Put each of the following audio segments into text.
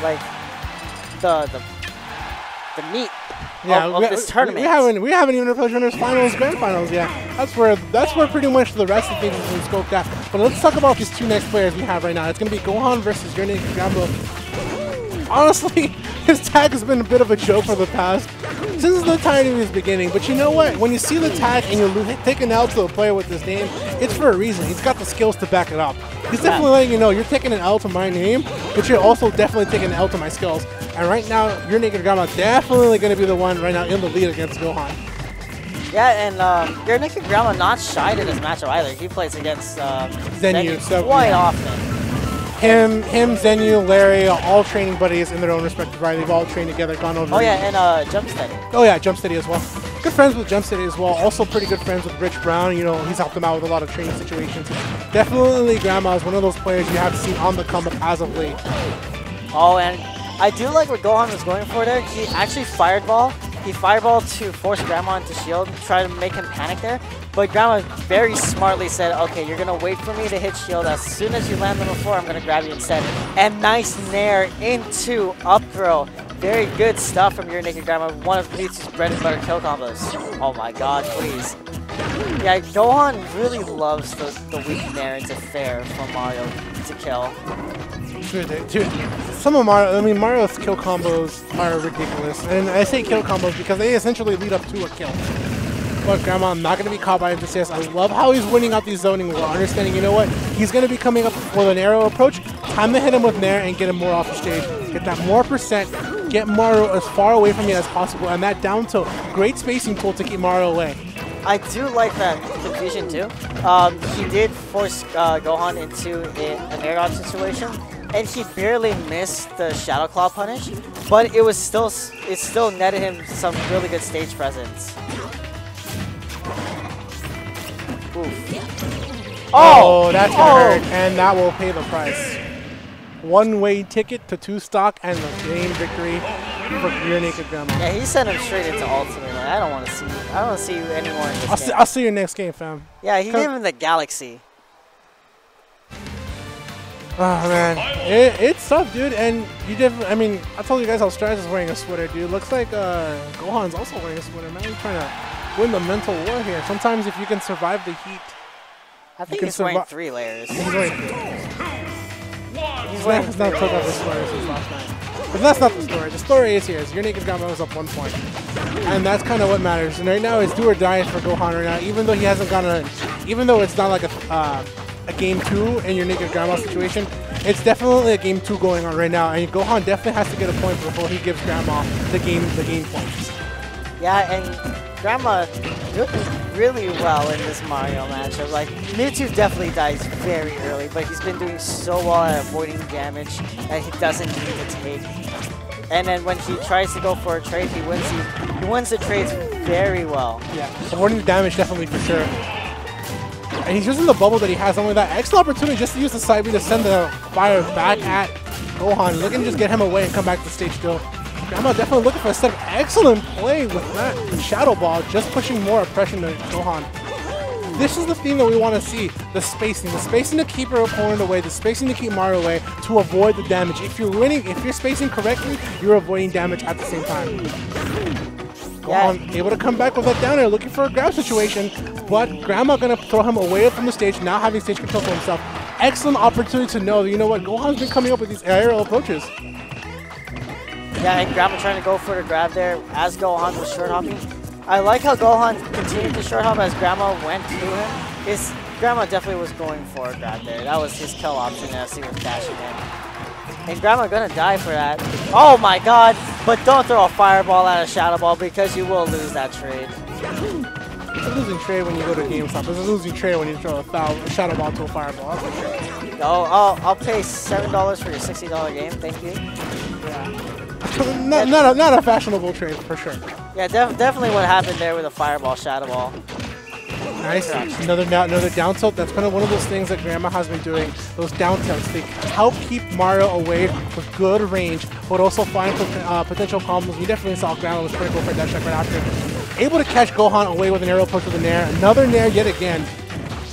like the meat of this tournament. We haven't even approached winners finals, grand finals yet. That's where pretty much the rest of things is being scoped at. But let's talk about these two next players we have right now. It's going to be Gohan versus Ur-n8kedgrandma. Honestly, his tag has been a bit of a joke for the past since the time of his beginning. But you know what? When you see the tag and you take an L to a player with this name, it's for a reason. He's got the skills to back it up. He's definitely letting you know you're taking an L to my name, but you're also definitely taking an L to my skills. And right now, Ur-n8kedgrandma definitely going to be the one right now in the lead against Gohan. Yeah, and Ur-n8kedgrandma not shy in this matchup either. He plays against Zenyu quite often. Him, Zenyu, Larry, all training buddies in their own respective right. They've all trained together, gone over. Oh yeah, and Jumpsteady. Oh yeah, Jumpsteady as well. Good friends with Jumpsteady as well. Also pretty good friends with Rich Brown. You know, he's helped them out with a lot of training situations. Definitely Grandma is one of those players you have seen on the come up as of late. Oh, and I do like what Gohan was going for there. He actually fireball. He fireballed to force Grandma into shield, try to make him panic there. But Grandma very smartly said, okay, you're going to wait for me to hit shield. As soon as you land level 4, I'm going to grab you instead. And nice nair into up throw. Very good stuff from Ur-n8kedgrandma. One of Mewtwo's bread and butter kill combos. Oh my god, please. Yeah, Gohan really loves the weak nair into fair for Mario to kill. Dude, some of Mario's kill combos are ridiculous. And I say kill combos because they essentially lead up to a kill. But Grandma, I'm not going to be caught by this. I love how he's winning out these zoning while understanding, you know what? He's going to be coming up with an arrow approach. Time to hit him with Nair and get him more off the stage. Get that more percent. Get Mario as far away from you as possible. And that down tilt, great spacing tool to keep Mario away. I do like that confusion too. He did force Gohan into an air dodge situation. And he barely missed the Shadow Claw punish. But it still netted him some really good stage presence. Oh, that's gonna hurt, and that will pay the price. One-way ticket to 2 stock and the game victory for Ur-n8kedgrandma. Yeah, he sent him straight into ultimate. Like, I don't want to see you. I don't want to see you anymore in this game. I'll see you next game, fam. Yeah, he gave him the Galaxy. Oh man, it's tough, dude. And you definitely, I mean, I told you guys how Stratus is wearing a sweater, dude. Looks like Gohan's also wearing a sweater, man. He's trying to win the mental war here. Sometimes if you can survive the heat. I think he's wearing 3 layers. He's wearing 3 layers. He's not took off his sweater since last night. But that's not the story. The story is here. Ur-n8kedgrandma was up 1 point. And that's kind of what matters. And right now it's do or die for Gohan right now. Even though he hasn't gone even though it's not like a game 2 in Ur-n8kedgrandma situation, it's definitely a game 2 going on right now. And Gohan definitely has to get a point before he gives Grandma the game points. Yeah, and Grandma doing really well in this Mario matchup. Like, Mewtwo definitely dies very early, but he's been doing so well at avoiding damage that he doesn't need to take. And then when he tries to go for a trade, he wins the trades very well. Yeah, avoiding the damage definitely for sure. And he's using the bubble that he has. Only that excellent opportunity just to use the side B to send the fire back at Gohan. Looking to just get him away and come back to stage still. Grandma definitely looking for a set of excellent play with that Shadow Ball, just pushing more oppression to Gohan. This is the thing that we want to see, the spacing to keep your opponent away, the spacing to keep Mario away to avoid the damage. If you're spacing correctly, you're avoiding damage at the same time. Gohan able to come back with that down air, looking for a grab situation, but Grandma gonna throw him away from the stage, now having stage control for himself. Excellent opportunity to know, you know what, Gohan's been coming up with these aerial approaches. Yeah, and Grandma trying to go for the grab there as Gohan was short hopping. I like how Gohan continued to short hop as Grandma went to him. Grandma definitely was going for a grab there. That was his kill option as he was dashing in. And Grandma gonna die for that. Oh my god! But don't throw a fireball at a Shadow Ball because you will lose that trade. It's a losing trade when you go to GameStop. It's a losing trade when you throw a Shadow Ball to a fireball. Oh, I'll pay $7 for your $60 game. Thank you. Yeah. Not a fashionable trade for sure. Yeah, definitely what happened there with a fireball, Shadow Ball. Nice. Another down tilt. That's kind of one of those things that Grandma has been doing. Those down tilts. They help keep Mario away with good range, but also find potential combos. We definitely saw Grandma was critical for that check right after. Able to catch Gohan away with an arrow push with a Nair. Another Nair yet again.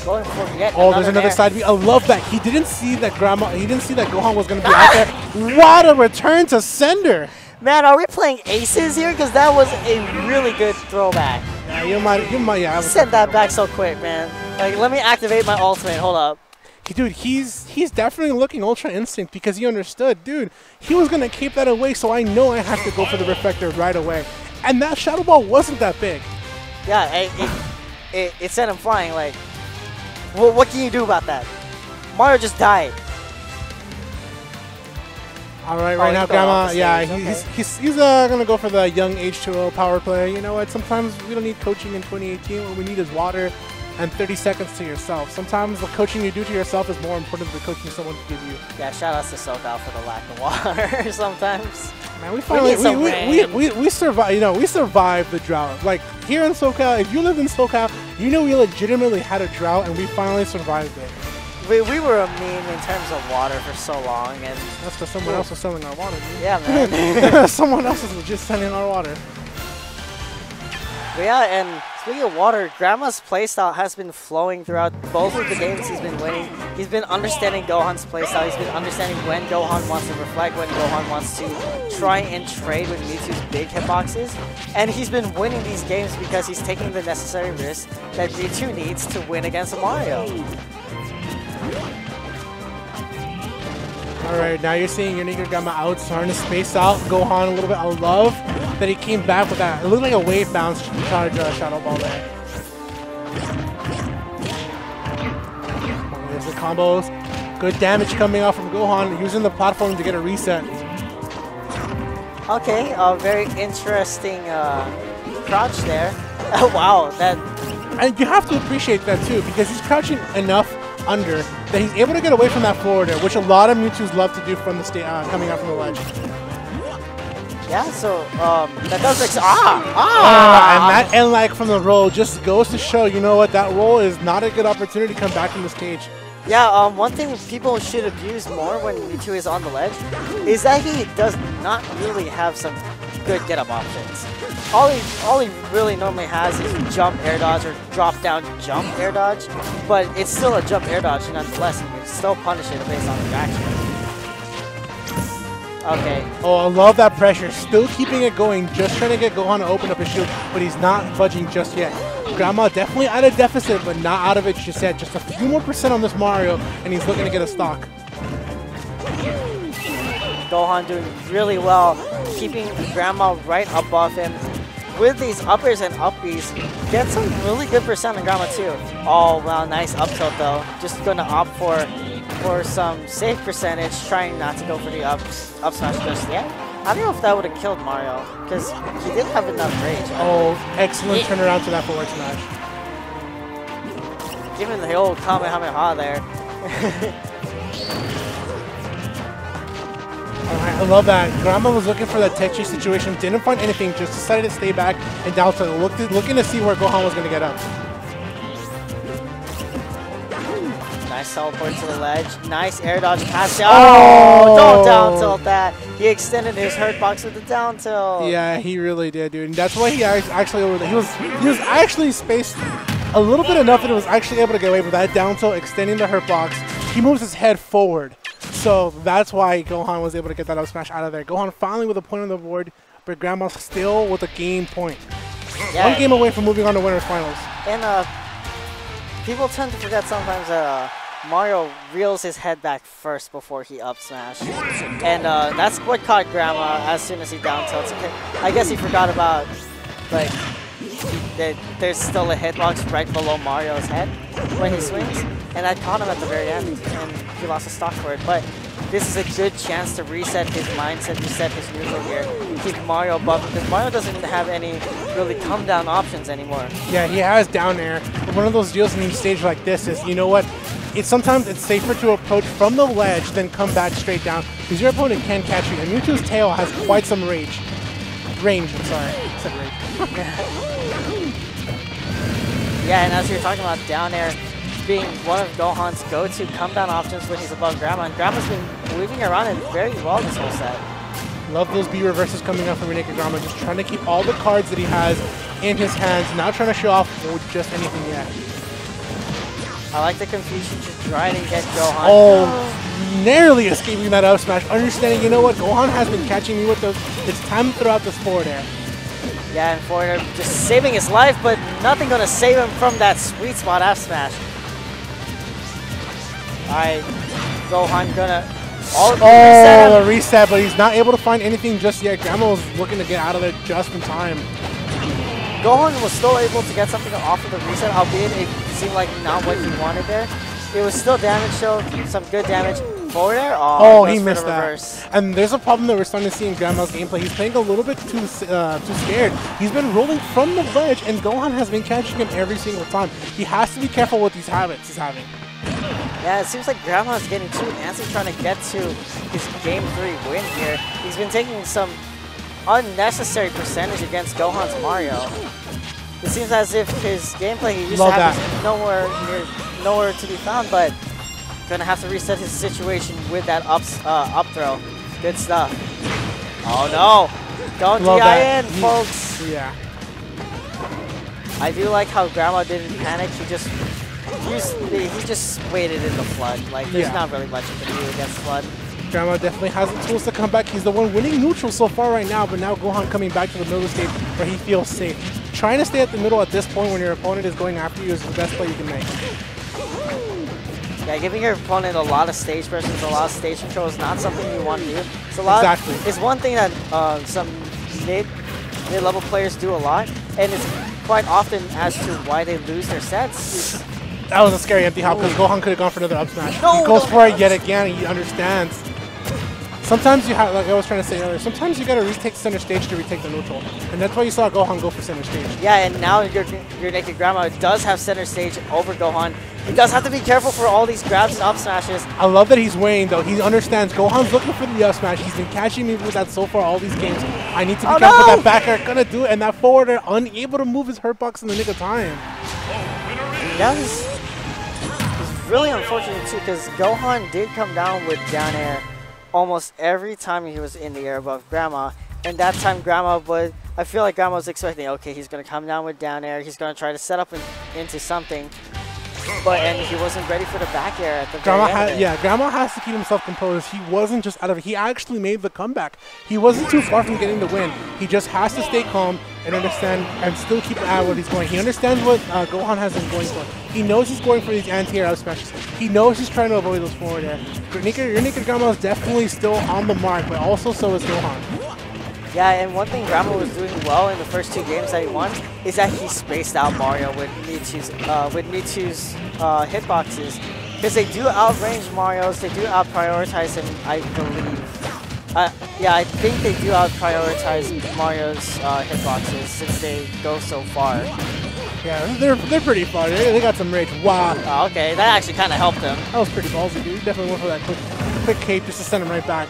Going for yet there's another side B. I love that. He didn't see that Gohan was going to be Ah! out there. What a return to sender. Man, are we playing aces here? Because that was a really good throwback. Yeah, you might, yeah. Send that back so quick, man. Like, let me activate my ultimate. Hold up. Dude, he's definitely looking Ultra Instinct because he understood, dude, he was going to keep that away, so I know I have to go for the Reflector right away. And that Shadow Ball wasn't that big. Yeah, it sent him flying. Like, well, what can you do about that? Mario just died. All right, right now, Grandma, yeah, he's going to go for the young H2O power play. You know what? Sometimes we don't need coaching in 2018. What we need is water and 30 seconds to yourself. Sometimes the coaching you do to yourself is more important than the coaching someone can give you. Yeah, shout outs to SoCal for the lack of water sometimes. Man, we finally we survive. You know, we survived the drought. Like here in SoCal, if you live in SoCal, you know we legitimately had a drought and we finally survived it. We were a meme in terms of water for so long, and that's because someone else was selling our water. Dude. Yeah, man. Someone else was just selling our water. But yeah, and speaking of water, Grandma's playstyle has been flowing throughout both of the games he's been winning. He's been understanding Gohan's playstyle. He's been understanding when Gohan wants to reflect, when Gohan wants to try and trade with Mewtwo's big hitboxes. And he's been winning these games because he's taking the necessary risks that Mewtwo needs to win against Mario. Alright, now you're seeing Ur-n8kedgrandma Grandma out, starting to space out Gohan a little bit. I love that he came back with that. It looked like a wave bounce charge Shadow Ball there. There's the combos. Good damage coming out from Gohan, using the platform to get a reset. Okay, very interesting crouch there. Wow, that... And you have to appreciate that too, because he's crouching enough under that he's able to get away from that forward air, which a lot of Mewtwo's love to do from the coming out from the ledge. Yeah, so that does and like from the roll just goes to show, you know what, that roll is not a good opportunity to come back from the stage. Yeah, one thing people should abuse more when Mewtwo is on the ledge is that he does not really have some good get-up options. All he really normally has is jump air dodge or drop down jump air dodge, but it's still a jump air dodge nonetheless, and you can still punish it based on the reaction. Okay. Oh, I love that pressure. Still keeping it going, just trying to get Gohan to open up his shield, but he's not budging just yet. Grandma definitely at a deficit, but not out of it just yet. Just a few more % on this Mario, and he's looking to get a stock. Gohan doing really well, keeping Grandma right above him. With these uppers and uppies, get some really good % on Grandma too. Oh wow, nice up tilt though. Just gonna opt for some safe percentage, trying not to go for the up smash just yet. I don't know if that would have killed Mario, because he didn't have enough rage. Oh, excellent turnaround to that forward smash. Give him the old Kamehameha there. Alright, I love that. Grandma was looking for that tech chase situation, didn't find anything, just decided to stay back and down to looking to see where Gohan was going to get up. Nice teleport to the ledge. Nice air dodge pass. Oh, don't down tilt that. He extended his hurt box with the down tilt. Yeah, he really did, dude. And that's why he actually he was actually spaced a little bit enough that he was actually able to get away with that down tilt, extending the hurt box. He moves his head forward. So that's why Gohan was able to get that up smash out of there. Gohan finally with a point on the board, but Grandma's still with a game point. Yeah. One game away from moving on to winners finals. And people tend to forget sometimes that Mario reels his head back first before he up smash. And that's what caught Grandma as soon as he down tilts. I guess he forgot about like that there's still a hitbox right below Mario's head when he swings. And that caught him at the very end, and he lost a stock for it. But this is a good chance to reset his mindset, reset his neutral here, keep Mario above him, because Mario doesn't have any really come-down options anymore. Yeah, he has down air. But one of those deals in a stage like this is, you know what, sometimes it's safer to approach from the ledge than come back straight down, because your opponent can catch you, and Mewtwo's tail has quite some range. I'm sorry. I said range. Yeah, and as you're talking about down air being one of Gohan's go-to come-down options when he's above Grandma, and Grandma's been moving around it very well this whole set. Love those B reverses coming out from Ur-n8kedgrandma Grandma, just trying to keep all the cards that he has in his hands, not trying to show off just anything yet. I like the confusion, just trying to get Gohan. Oh, narrowly escaping that up smash. Understanding, you know what, Gohan has been catching me with those. It's time to throw out this forward air. Yeah, and forward air just saving his life, but nothing gonna save him from that sweet spot F smash. Alright, Gohan gonna... the reset, but he's not able to find anything just yet. Grandma was looking to get out of there just in time. Gohan was still able to get something off of the reset, albeit it seemed like not what he wanted there. It was still damage, though, some good damage. Forward air? Oh, he missed that. And there's a problem that we're starting to see in Grandma's gameplay. He's playing a little bit too scared. He's been rolling from the ledge, and Gohan has been catching him every single time. He has to be careful with these habits he's having. Yeah, it seems like Grandma's getting too antsy trying to get to his Game 3 win here. He's been taking some unnecessary percentage against Gohan's Mario. It seems as if his gameplay he used to have is nowhere to be found, but gonna have to reset his situation with that up throw. Good stuff. Oh no! Don't DI in, folks. Yeah. I do like how Grandma didn't panic. He just waited in the flood. Like there's not really much you can do against flood. Grandma definitely has the tools to come back. He's the one winning neutral so far right now, but now Gohan coming back to the middle stage where he feels safe. Trying to stay at the middle at this point when your opponent is going after you is the best play you can make. Yeah, giving your opponent a lot of stage presence, a lot of stage control is not something you want to do. It's it's one thing that some mid-level players do a lot, and it's quite often as to why they lose their sets. That was a scary empty hop because Gohan could have gone for another up smash. He goes for it yet again, and he understands. Sometimes you have, like I was trying to say earlier, sometimes you gotta retake center stage to retake the neutral. And that's why you saw Gohan go for center stage. Yeah, and now your Naked Grandma does have center stage over Gohan. He does have to be careful for all these grabs and up smashes. I love that he's weighing though. He understands Gohan's looking for the up smash. He's been catching me with that so far all these games. I need to be careful with that back air. Gonna do it, and that forward air unable to move his hurt box in the nick of time. That was really unfortunate too, because Gohan did come down with down air almost every time he was in the air above Grandma, and that time Grandma would, I feel like Grandma was expecting, okay, he's going to come down with down air, he's going to try to set up into something, and he wasn't ready for the back air at the very end. Yeah, Grandma has to keep himself composed. He wasn't just out of it. He actually made the comeback. He wasn't too far from getting the win. He just has to stay calm and understand and still keep at what he's going. He understands what Gohan has been going for. He knows he's going for these anti-air out smashes. He knows he's trying to avoid those forward air. Your Naked Grandma is definitely still on the mark, but also so is Gohan. Yeah, and one thing Grandma was doing well in the first two games that he won is that he spaced out Mario with Mewtwo's hitboxes. Because they do outrange Mario's, they do out-prioritize him, I believe. Yeah, I think they do out-prioritize Mario's hitboxes since they go so far. Yeah, they're pretty far. They got some rage. Wow. Oh, okay, that actually kind of helped him. That was pretty ballsy, dude. He definitely went for that quick cape just to send him right back.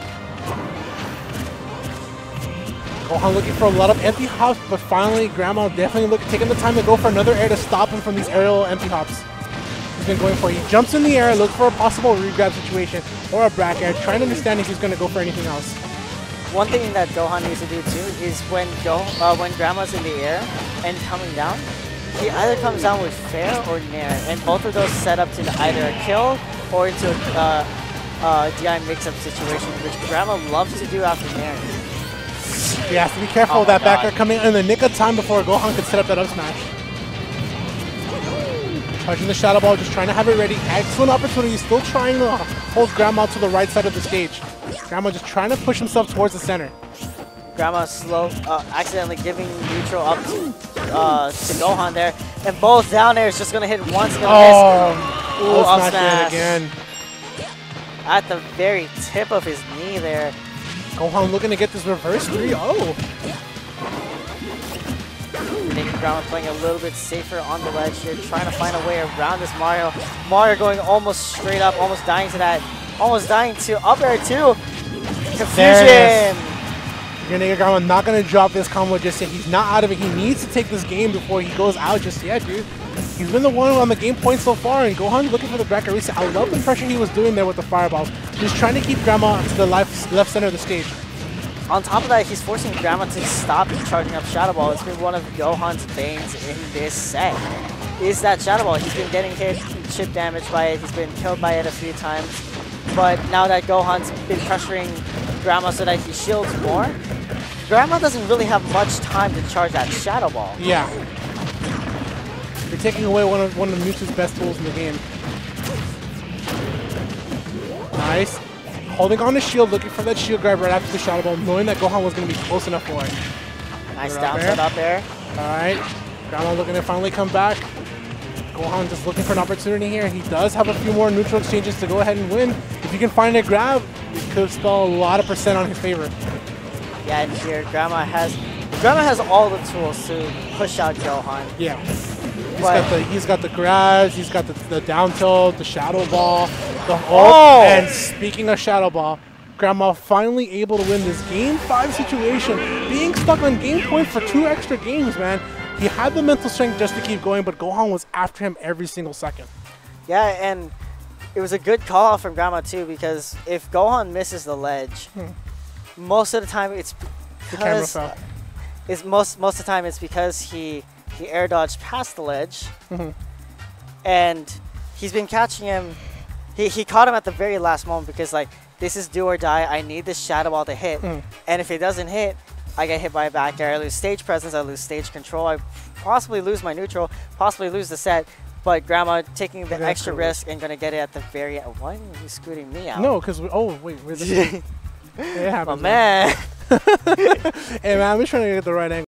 Gohan looking for a lot of empty hops, but finally Grandma definitely taking the time to go for another air to stop him from these aerial empty hops. He's been going for it. He jumps in the air, looks for a possible re-grab situation or a back air, trying to understand if he's going to go for anything else. One thing that Gohan needs to do too is when Grandma's in the air and coming down, he either comes down with fair or nair, and both of those set up to either a kill or into a DI mix-up situation, which Grandma loves to do after nair. He has to be careful with that back air coming in the nick of time before Gohan could set up that up smash. Charging the Shadow Ball, just trying to have it ready. Excellent opportunity, still trying to hold Grandma to the right side of the stage. Grandma just trying to push himself towards the center. Grandma accidentally giving neutral up to Gohan there, and both down air is just gonna hit once, gonna miss. Ooh, up smash again. At the very tip of his knee there. Gohan looking to get this reverse 3-0. Naked Grandma playing a little bit safer on the ledge here, trying to find a way around this Mario. Mario going almost straight up, almost dying to that. Almost dying to up air too. Confusion. Your Naked Grandma not going to drop this combo just yet. He's not out of it. He needs to take this game before he goes out just yet, dude. He's been the one on the game point so far, and Gohan looking for the back air reset. I love the pressure he was doing there with the fireballs. He's trying to keep Grandma to the left center of the stage. On top of that, he's forcing Grandma to stop charging up Shadow Ball. It's been one of Gohan's banes in this set. is that Shadow Ball. He's been getting hit, chip damage by it. He's been killed by it a few times. But now that Gohan's been pressuring Grandma so that he shields more, Grandma doesn't really have much time to charge that Shadow Ball. Yeah. You're taking away one of Mewtwo's best tools in the game. Nice. Holding on to shield, looking for that shield grab right after the Shadow Ball, knowing that Gohan was going to be close enough for it. Nice down tilt up there. Alright. Grandma looking to finally come back. Gohan just looking for an opportunity here. He does have a few more neutral exchanges to go ahead and win. If you can find a grab, it could spell a lot of percent on his favor. Yeah, and here Grandma has all the tools to push out Gohan. Yeah. He's got the grabs, he's got the down tilt, the Shadow Ball, the hook. And speaking of Shadow Ball, Grandma finally able to win this Game 5 situation, being stuck on game point for 2 extra games, man. He had the mental strength just to keep going, but Gohan was after him every single second. Yeah, and it was a good call out from Grandma too, because if Gohan misses the ledge, most of the time it's because the camera fell. Most of the time it's because he air dodged past the ledge, and he's been catching him. He caught him at the very last moment because like, this is do or die. I need this Shadow Ball to hit, and if it doesn't hit, I get hit by a back air. I lose stage presence. I lose stage control. I possibly lose my neutral. Possibly lose the set. But Grandma taking the extra risk and gonna get it at the very end. Why are you scooting me out? No, because wait, where's this? It happens, man. Hey man, I'm just trying to get the right angle.